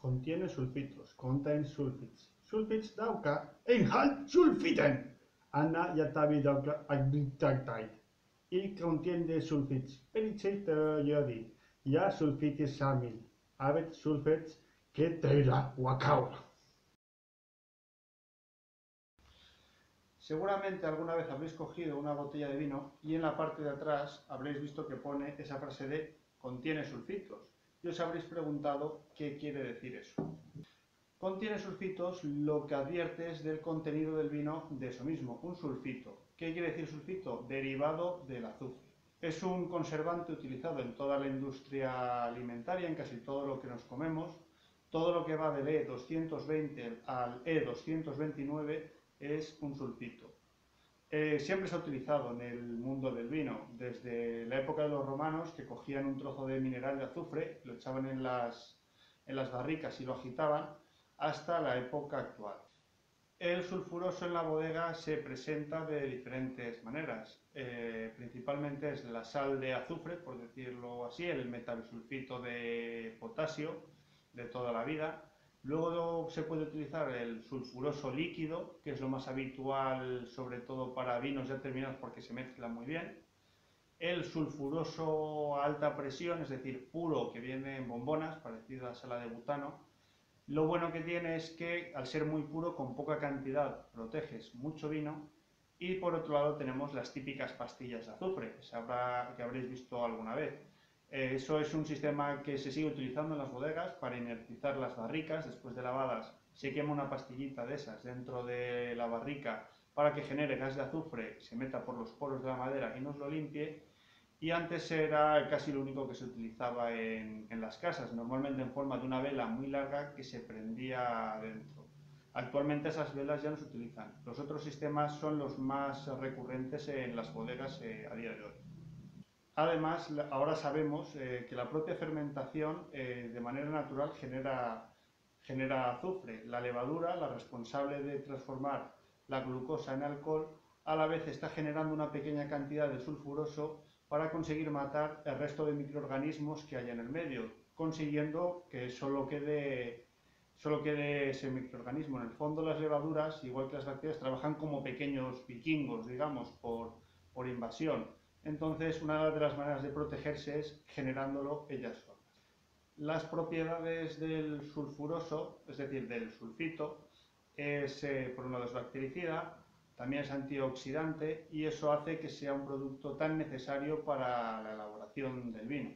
Contiene sulfitos, contains sulfites. Sulfites dauka inhalt sulfiten. Anna yatavi dauka agdictactite. Y contiene sulfites. Penicite yodi. Ya sulfitis samil. Avet sulfites que teira wakau. Seguramente alguna vez habréis cogido una botella de vino y en la parte de atrás habréis visto que pone esa frase de contiene sulfitos. Y os habréis preguntado qué quiere decir eso. Contiene sulfitos, lo que advierte es del contenido del vino de eso mismo, un sulfito. ¿Qué quiere decir sulfito? Derivado del azufre. Es un conservante utilizado en toda la industria alimentaria, en casi todo lo que nos comemos. Todo lo que va del E220 al E229 es un sulfito. Siempre se ha utilizado en el mundo del vino, desde la época de los romanos, que cogían un trozo de mineral de azufre, lo echaban en las barricas y lo agitaban, hasta la época actual. El sulfuroso en la bodega se presenta de diferentes maneras. Principalmente es la sal de azufre, por decirlo así, el metabisulfito de potasio de toda la vida. Luego se puede utilizar el sulfuroso líquido, que es lo más habitual, sobre todo para vinos ya terminados porque se mezcla muy bien. El sulfuroso a alta presión, es decir, puro, que viene en bombonas, parecido a la sal de butano. Lo bueno que tiene es que, al ser muy puro, con poca cantidad, proteges mucho vino. Y por otro lado tenemos las típicas pastillas de azufre, que habréis visto alguna vez. Eso es un sistema que se sigue utilizando en las bodegas para inertizar las barricas. Después de lavadas se quema una pastillita de esas dentro de la barrica para que genere gas de azufre, se meta por los poros de la madera y nos lo limpie. Y antes era casi lo único que se utilizaba en las casas, normalmente en forma de una vela muy larga que se prendía adentro. Actualmente esas velas ya no se utilizan. Los otros sistemas son los más recurrentes en las bodegas a día de hoy. Además, ahora sabemos que la propia fermentación de manera natural genera azufre. La levadura, la responsable de transformar la glucosa en alcohol, a la vez está generando una pequeña cantidad de sulfuroso para conseguir matar el resto de microorganismos que hay en el medio, consiguiendo que solo quede ese microorganismo. En el fondo, las levaduras, igual que las bacterias, trabajan como pequeños vikingos, digamos, por invasión. Entonces, una de las maneras de protegerse es generándolo ellas solas. Las propiedades del sulfuroso, es decir, del sulfito, es, por un lado, es bactericida, también es antioxidante y eso hace que sea un producto tan necesario para la elaboración del vino.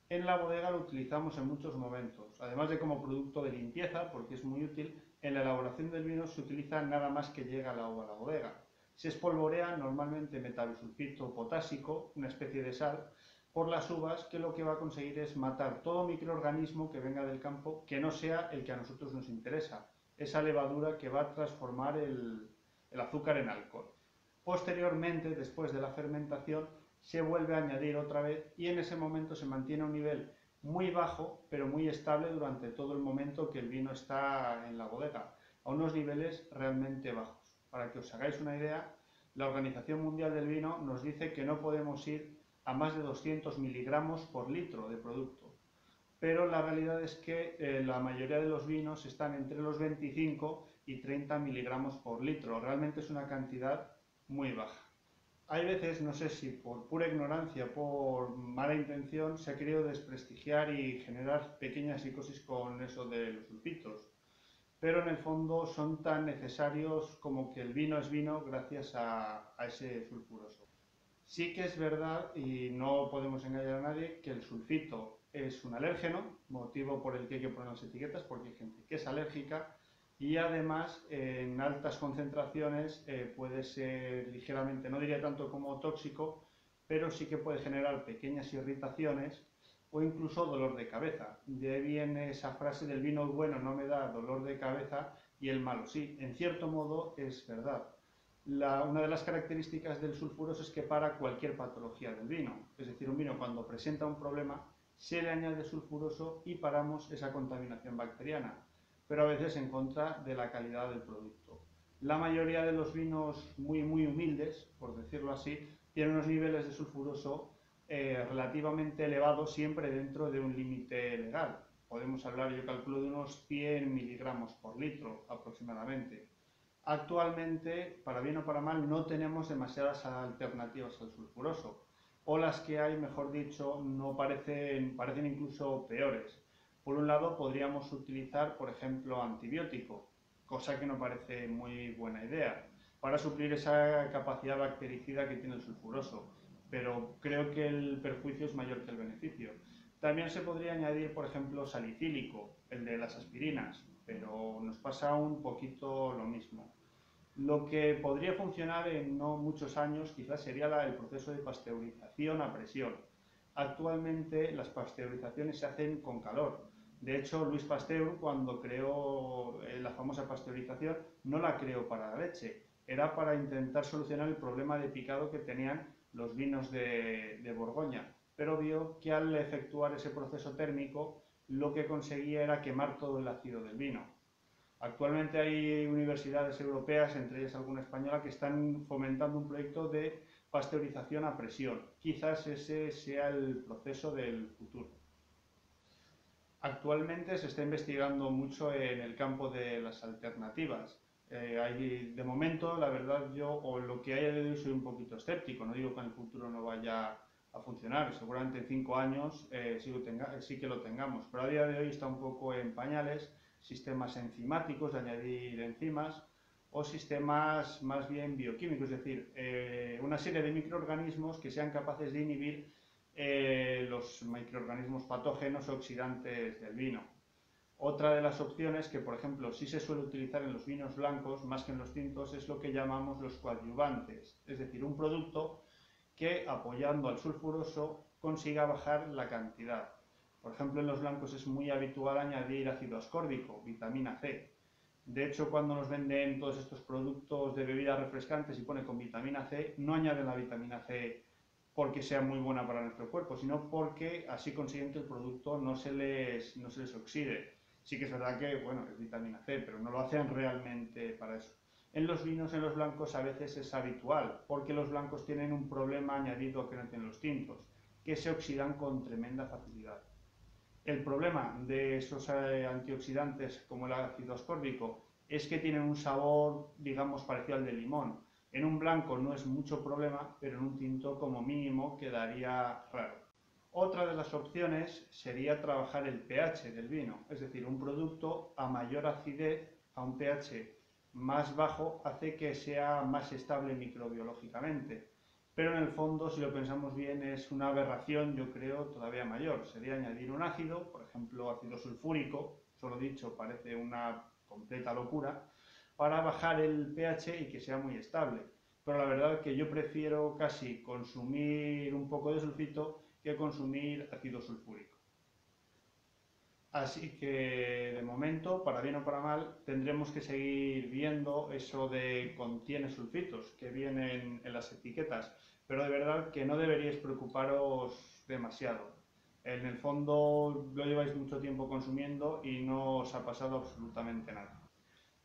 En la bodega lo utilizamos en muchos momentos, además de como producto de limpieza, porque es muy útil. En la elaboración del vino se utiliza nada más que llega el agua a la bodega. Se espolvorea normalmente metabisulfito potásico, una especie de sal, por las uvas, que lo que va a conseguir es matar todo microorganismo que venga del campo que no sea el que a nosotros nos interesa, esa levadura que va a transformar el azúcar en alcohol. Posteriormente, después de la fermentación, se vuelve a añadir otra vez y en ese momento se mantiene a un nivel muy bajo, pero muy estable durante todo el momento que el vino está en la bodega, a unos niveles realmente bajos. Para que os hagáis una idea, la Organización Mundial del Vino nos dice que no podemos ir a más de 200 miligramos por litro de producto, pero la realidad es que la mayoría de los vinos están entre los 25 y 30 miligramos por litro. Realmente es una cantidad muy baja. Hay veces, no sé si por pura ignorancia, por mala intención, se ha querido desprestigiar y generar pequeñas psicosis con eso de los sulfitos, pero en el fondo son tan necesarios como que el vino es vino gracias a ese sulfuroso. Sí que es verdad, y no podemos engañar a nadie, que el sulfito es un alérgeno, motivo por el que hay que poner las etiquetas, porque hay gente que es alérgica, y además en altas concentraciones puede ser ligeramente, no diría tanto como tóxico, pero sí que puede generar pequeñas irritaciones o incluso dolor de cabeza. De ahí viene esa frase del vino bueno no me da dolor de cabeza y el malo sí. En cierto modo es verdad. Una de las características del sulfuroso es que para cualquier patología del vino. Es decir, un vino cuando presenta un problema se le añade sulfuroso y paramos esa contaminación bacteriana, pero a veces en contra de la calidad del producto. La mayoría de los vinos muy humildes, por decirlo así, tienen unos niveles de sulfuroso relativamente elevados, siempre dentro de un límite legal. Podemos hablar, yo calculo, de unos 100 miligramos por litro aproximadamente. Actualmente, para bien o para mal, no tenemos demasiadas alternativas al sulfuroso, o las que hay, mejor dicho, no parecen incluso peores. Por un lado, podríamos utilizar, por ejemplo, antibiótico, cosa que no parece muy buena idea, para suplir esa capacidad bactericida que tiene el sulfuroso, pero creo que el perjuicio es mayor que el beneficio. También se podría añadir, por ejemplo, salicílico, el de las aspirinas, pero nos pasa un poquito lo mismo. Lo que podría funcionar en no muchos años quizás sería el proceso de pasteurización a presión. Actualmente las pasteurizaciones se hacen con calor. De hecho, Louis Pasteur, cuando creó la famosa pasteurización, no la creó para la leche, era para intentar solucionar el problema de picado que tenían los vinos de Borgoña, pero vio que al efectuar ese proceso térmico lo que conseguía era quemar todo el ácido del vino. Actualmente hay universidades europeas, entre ellas alguna española, que están fomentando un proyecto de pasteurización a presión. Quizás ese sea el proceso del futuro. Actualmente se está investigando mucho en el campo de las alternativas. De momento, la verdad, yo, o lo que haya de hoy, soy un poquito escéptico. No digo que en el futuro no vaya a funcionar. Seguramente en 5 años sí que lo tengamos. Pero a día de hoy está un poco en pañales. Sistemas enzimáticos, de añadir enzimas, o sistemas más bien bioquímicos, es decir, una serie de microorganismos que sean capaces de inhibir los microorganismos patógenos oxidantes del vino. Otra de las opciones que, por ejemplo, sí se suele utilizar en los vinos blancos más que en los tintos es lo que llamamos los coadyuvantes, es decir, un producto que, apoyando al sulfuroso, consiga bajar la cantidad. Por ejemplo, en los blancos es muy habitual añadir ácido ascórbico, vitamina C. De hecho, cuando nos venden todos estos productos de bebidas refrescantes y pone con vitamina C, no añaden la vitamina C porque sea muy buena para nuestro cuerpo, sino porque así consiguen que el producto no se les oxide. Sí que es verdad que, bueno, es vitamina C, pero no lo hacen realmente para eso. En los vinos, en los blancos, a veces es habitual, porque los blancos tienen un problema añadido que no tienen los tintos, que se oxidan con tremenda facilidad. El problema de esos antioxidantes como el ácido ascórbico es que tienen un sabor, digamos, parecido al de limón. En un blanco no es mucho problema, pero en un tinto como mínimo quedaría raro. Otra de las opciones sería trabajar el pH del vino, es decir, un producto a mayor acidez, a un pH más bajo, hace que sea más estable microbiológicamente. Pero en el fondo, si lo pensamos bien, es una aberración, yo creo, todavía mayor. Sería añadir un ácido, por ejemplo, ácido sulfúrico, solo dicho, parece una completa locura, para bajar el pH y que sea muy estable. Pero la verdad es que yo prefiero casi consumir un poco de sulfito que consumir ácido sulfúrico. Así que, de momento, para bien o para mal, tendremos que seguir viendo eso de contiene sulfitos que vienen en las etiquetas, pero de verdad que no deberíais preocuparos demasiado. En el fondo lo lleváis mucho tiempo consumiendo y no os ha pasado absolutamente nada.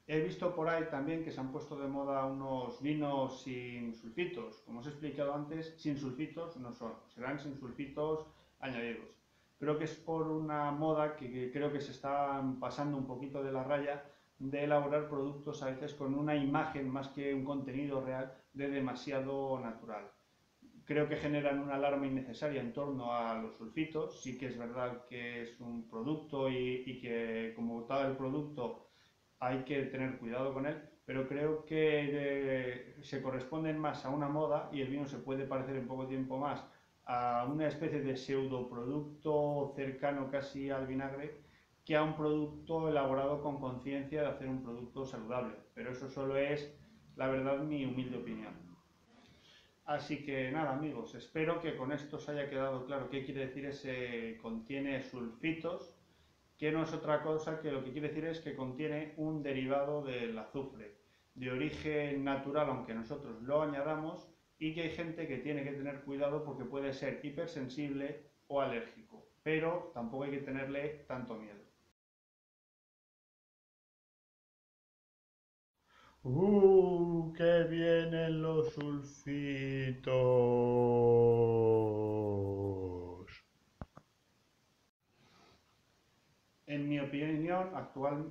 He visto por ahí también que se han puesto de moda unos vinos sin sulfitos. Como os he explicado antes, sin sulfitos no son, serán sin sulfitos añadidos. Creo que es por una moda que creo que se están pasando un poquito de la raya de elaborar productos a veces con una imagen más que un contenido real de demasiado natural. Creo que generan una alarma innecesaria en torno a los sulfitos. Sí que es verdad que es un producto y que como tal el producto hay que tener cuidado con él, pero creo que se corresponden más a una moda y el vino se puede parecer en poco tiempo más a una especie de pseudoproducto cercano casi al vinagre que a un producto elaborado con conciencia de hacer un producto saludable. Pero eso solo es, la verdad, mi humilde opinión. Así que nada, amigos, espero que con esto os haya quedado claro qué quiere decir ese contiene sulfitos, que no es otra cosa que lo que quiere decir es que contiene un derivado del azufre, de origen natural, aunque nosotros lo añadamos, y que hay gente que tiene que tener cuidado porque puede ser hipersensible o alérgico, pero tampoco hay que tenerle tanto miedo. ¡Que vienen los sulfitos! En mi opinión, actual,